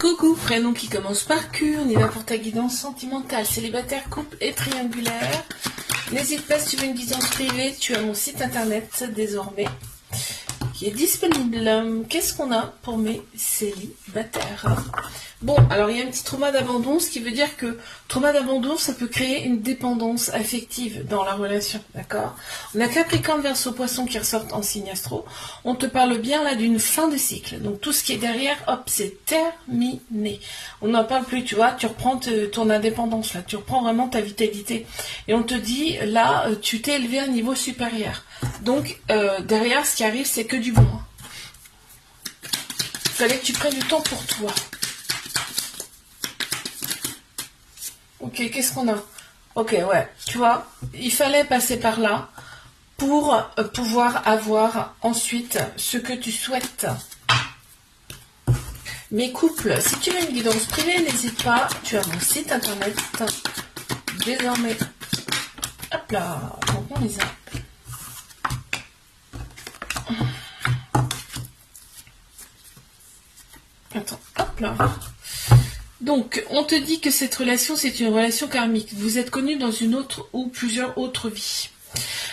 Coucou, prénom qui commence par Q, on y va pour ta guidance sentimentale, célibataire, couple et triangulaire. N'hésite pas si tu veux une guidance privée, tu as mon site internet désormais qui est disponible. Qu'est-ce qu'on a pour mes célibataires? Bon, alors il y a un petit trauma d'abandon, ce qui veut dire que trauma d'abandon, ça peut créer une dépendance affective dans la relation, d'accord? On a Capricorne, Verseau, Poisson qui ressortent en signe astro. On te parle bien là d'une fin de cycle. Donc tout ce qui est derrière, hop, c'est terminé. On n'en parle plus, tu vois, tu reprends ton indépendance, là, tu reprends vraiment ta vitalité. Et on te dit, là, tu t'es élevé à un niveau supérieur. Donc derrière, ce qui arrive, c'est que du bon. Il fallait que tu prennes du temps pour toi. Ok, qu'est-ce qu'on a? Ok, ouais, tu vois, il fallait passer par là pour pouvoir avoir ensuite ce que tu souhaites. Mes couples, si tu veux une guidance privée, n'hésite pas, tu as mon site internet désormais. Hop là, donc on les a. Attends, hop là. Donc, on te dit que cette relation, c'est une relation karmique. Vous êtes connus dans une autre ou plusieurs autres vies.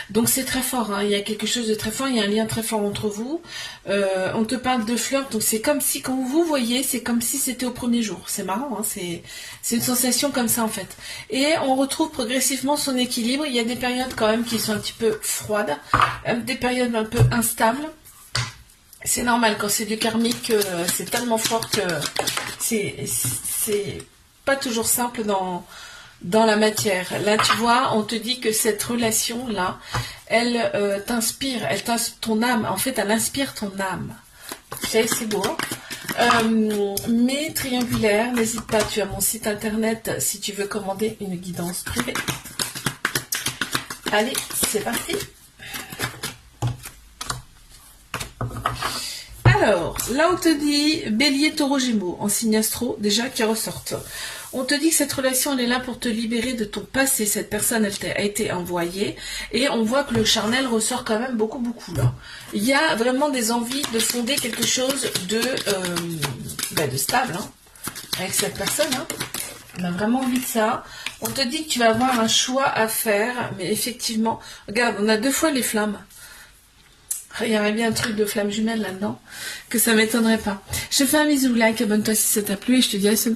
Donc, c'est très fort. Hein. Il y a quelque chose de très fort. Il y a un lien très fort entre vous. On te parle de flirt. Donc, c'est comme si, quand vous voyez, c'est comme si c'était au premier jour. C'est marrant. Hein. C'est une sensation comme ça, en fait. Et on retrouve progressivement son équilibre. Il y a des périodes, quand même, qui sont un petit peu froides. Des périodes un peu instables. C'est normal, quand c'est du karmique, c'est tellement fort que c'est pas toujours simple dans la matière. Là, tu vois, on te dit que cette relation-là, elle t'inspire, ton âme. En fait, elle inspire ton âme. Vous savez, c'est beau. Mais triangulaire, n'hésite pas, tu as mon site internet si tu veux commander une guidance privée. Allez, c'est parti. Alors, là on te dit Bélier, Taureau, Gémeaux, en signe astro, déjà qui ressortent. On te dit que cette relation, elle est là pour te libérer de ton passé. Cette personne, elle a été envoyée. Et on voit que le charnel ressort quand même beaucoup là. Il y a vraiment des envies de fonder quelque chose de stable, hein, avec cette personne. Hein. On a vraiment envie de ça. On te dit que tu vas avoir un choix à faire. Mais effectivement, regarde, on a 2 fois les flammes. Il y aurait bien un truc de flamme jumelle là-dedans, que ça m'étonnerait pas. Je te fais un bisou, like, abonne-toi si ça t'a plu et je te dis à la semaine prochaine.